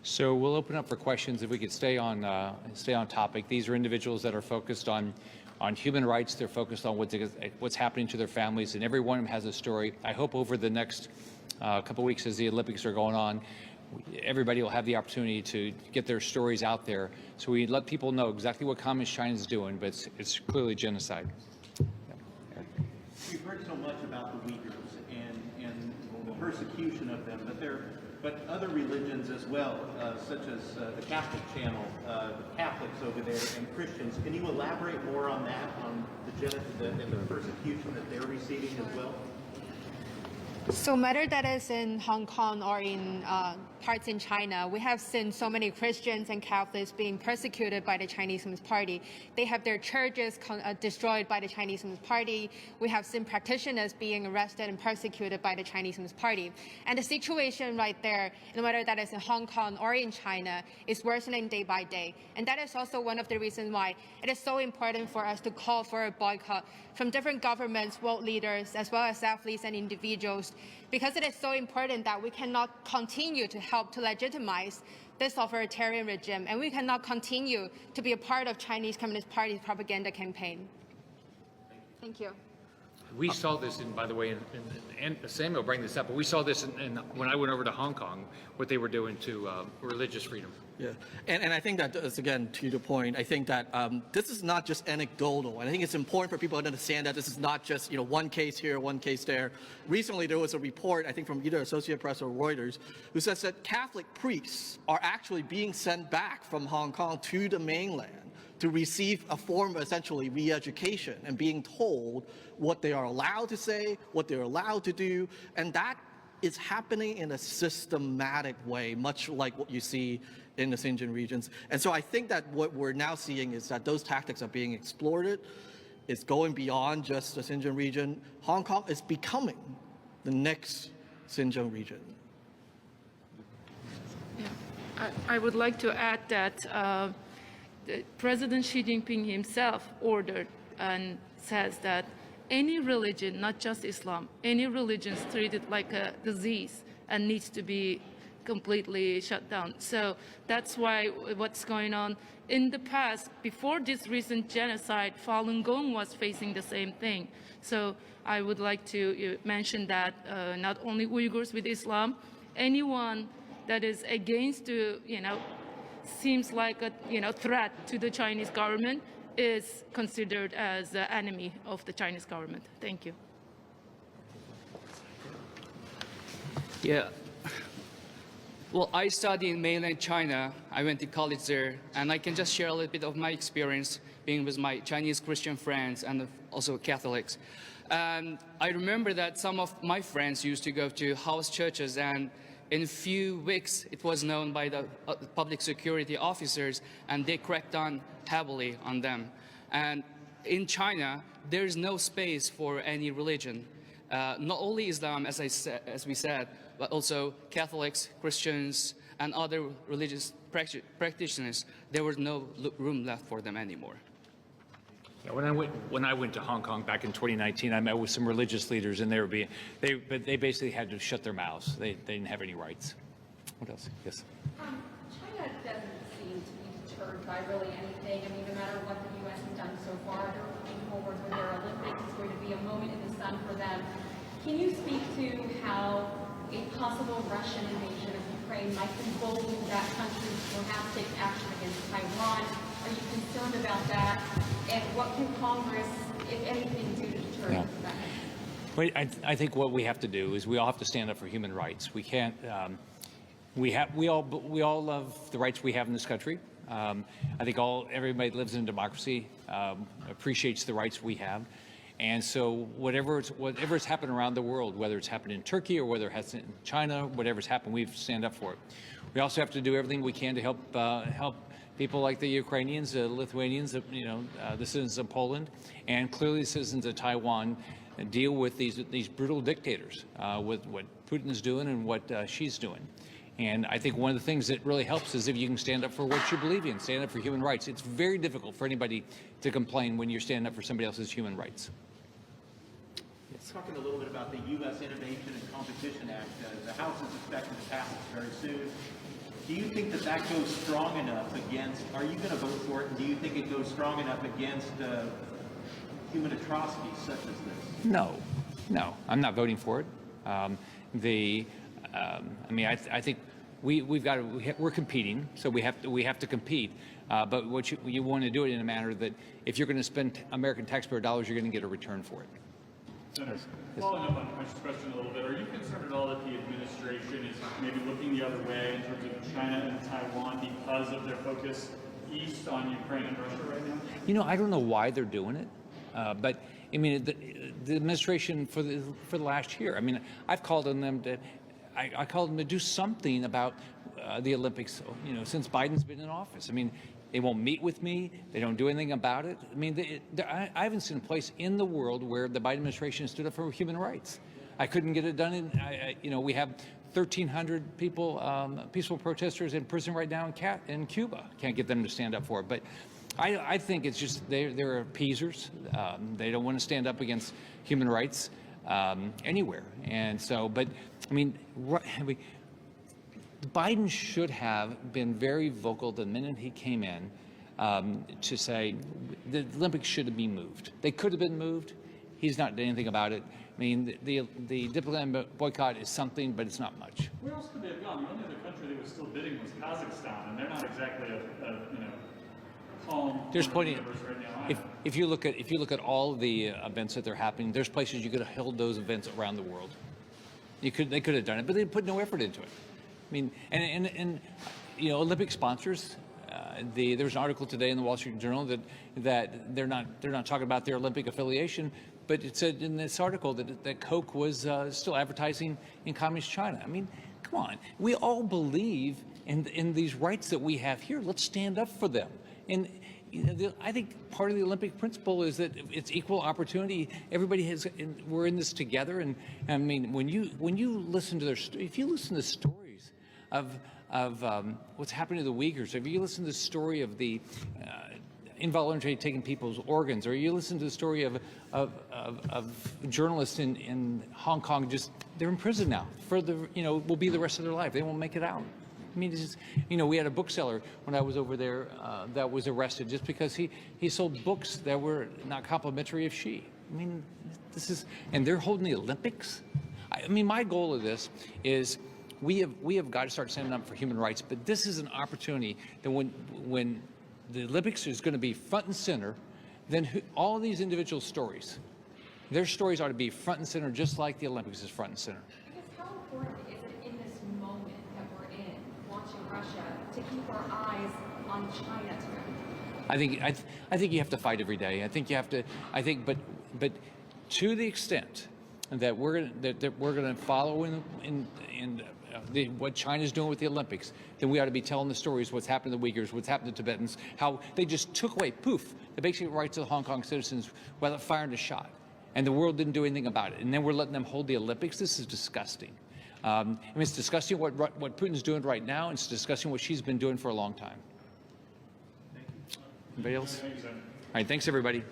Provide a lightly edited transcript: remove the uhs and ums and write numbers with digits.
So we'll open up for questions if we could stay on topic. These are individuals that are focused on human rights. They're focused on what's happening to their families, and every one of them has a story. I hope over the next couple of weeks as the Olympics are going on, everybody will have the opportunity to get their stories out there. So we let people know exactly what Communist China is doing, but it's clearly genocide. We've heard so much about the Uyghurs and the persecution of them, but other religions as well, such as the Catholic channel, the Catholics over there, and Christians. Can you elaborate more on that, on the persecution that they're receiving as well? So whether that is in Hong Kong or in parts in China, we have seen so many Christians and Catholics being persecuted by the Chinese Communist Party. They have their churches destroyed by the Chinese Communist Party. We have seen practitioners being arrested and persecuted by the Chinese Communist Party. And the situation right there, no matter that is in Hong Kong or in China, is worsening day by day. And that is also one of the reasons why it is so important for us to call for a boycott from different governments, world leaders, as well as athletes and individuals, because it is so important that we cannot continue to help to legitimize this authoritarian regime, and we cannot continue to be a part of Chinese Communist Party's propaganda campaign. Thank you. We saw this, by the way, and Samuel bring this up, but we saw this when I went over to Hong Kong, what they were doing to religious freedom. Yeah, and I think that, again, to the point, I think that this is not just anecdotal, and I think it's important for people to understand that this is not just, one case here, one case there. Recently, there was a report, I think from either Associated Press or Reuters, who says that Catholic priests are actually being sent back from Hong Kong to the mainland to receive a form of essentially re-education and being told what they are allowed to say, what they're allowed to do, and that is happening in a systematic way, much like what you see in the Xinjiang regions. And so I think that what we're now seeing is that those tactics are being exploited. It's going beyond just the Xinjiang region. Hong Kong is becoming the next Xinjiang region. Yeah. I would like to add that President Xi Jinping himself ordered and says that any religion, not just Islam, any religion is treated like a disease and needs to be completely shut down. So that's why what's going on in the past, before this recent genocide, Falun Gong was facing the same thing. So I would like to mention that not only Uyghurs with Islam, anyone that is against, seems like a threat to the Chinese government is considered as the enemy of the Chinese government. Thank you. Yeah. Well, I studied in mainland China. I went to college there, and I can just share a little bit of my experience being with my Chinese Christian friends and also Catholics. And I remember that some of my friends used to go to house churches, and in a few weeks, it was known by the public security officers, and they cracked down heavily on them. And in China, there is no space for any religion. Not only Islam, as we said, but also Catholics, Christians, and other religious practitioners. There was no room left for them anymore. Yeah, when I went to Hong Kong back in 2019, I met with some religious leaders, and they basically had to shut their mouths. They didn't have any rights. What else? Yes. China doesn't seem to be deterred by really anything. I mean, no matter what the U.S. has done so far, they're looking forward with their Olympics. It's going to be a moment in the sun for them. Can you speak to how a possible Russian invasion of Ukraine might embolden that country to perhaps take action against Taiwan? Are you concerned about that? And what can Congress, if anything, do to deter that? Well, I think what we have to do is we all have to stand up for human rights. We can't. We all love the rights we have in this country. I think everybody lives in a democracy, appreciates the rights we have. And so whatever's happened around the world, whether it's happened in Turkey or whether it's in China, whatever's happened, we stand up for it. We also have to do everything we can to help people like the Ukrainians, the Lithuanians, the citizens of Poland, and clearly the citizens of Taiwan deal with these brutal dictators, with what Putin's doing and what Xi's doing. And I think one of the things that really helps is if you can stand up for what you believe in, stand up for human rights. It's very difficult for anybody to complain when you're standing up for somebody else's human rights. Yes. Talking a little bit about the U.S. Innovation and Competition Act. The House is expected to pass it very soon. Do you think that that goes strong enough against, are you going to vote for it, and do you think it goes strong enough against human atrocities such as this? No, I'm not voting for it. I mean, I think we're competing, so we have to compete. But what you want to do it in a manner that if you're going to spend American taxpayer dollars, you're going to get a return for it. Senator, following up on Commissioner's question a little bit, are you concerned at all that the administration is maybe looking the other way in terms of China and Taiwan because of their focus east on Ukraine and Russia right now? You know, I don't know why they're doing it, but I mean, the administration for the last year. I mean, I've called on them to. I called them to do something about the Olympics. You know, since Biden's been in office. I mean, they won't meet with me. They don't do anything about it. I mean, I haven't seen a place in the world where the Biden administration stood up for human rights. I couldn't get it done. You know, we have 1,300 people, peaceful protesters in prison right now in Cuba. Can't get them to stand up for it. But I think it's just they're appeasers. They don't want to stand up against human rights anywhere. And so, but I mean, Biden should have been very vocal the minute he came in to say the Olympics should have been moved. They could have been moved. He's not done anything about it. I mean, the diplomatic boycott is something, but it's not much. Where else could they have gone? The only other country that was still bidding was Kazakhstan, and they're not exactly a calm. There's plenty. Right now, If you look at all of the events that are happening, there's places you could have held those events around the world. They could have done it, but they put no effort into it. I mean, and you know, Olympic sponsors. There was an article today in the Wall Street Journal that they're not talking about their Olympic affiliation, but it said in this article that Coke was still advertising in communist China. I mean, come on, we all believe in these rights that we have here. Let's stand up for them. And you know, I think part of the Olympic principle is that it's equal opportunity. Everybody has. We're in this together. And I mean, when you listen to if you listen to stories of what's happening to the Uyghurs, if you listen to the story of the involuntarily taking people's organs, or you listen to the story of journalists in Hong Kong, they're in prison now for will be the rest of their life. They won't make it out. I mean, it's just, we had a bookseller when I was over there that was arrested just because he sold books that were not complimentary of Xi. I mean, and they're holding the Olympics. I mean, my goal of this is we have got to start standing up for human rights, but this is an opportunity that when the Olympics is going to be front and center, then all of these individual stories, their stories ought to be front and center, just like the Olympics is front and center. I guess how important is it in this moment that we're in, watching Russia, to keep our eyes on China too? I think you have to fight every day. But to the extent that we're going to follow in what China's doing with the Olympics, then we ought to be telling the stories, what's happened to the Uyghurs, what's happened to Tibetans, how they just took away, poof, the basic rights of the Hong Kong citizens without firing a shot. And the world didn't do anything about it. And then we're letting them hold the Olympics. This is disgusting. I mean, it's disgusting what Putin's doing right now, and it's disgusting what she's been doing for a long time. Anybody else? All right, thanks, everybody.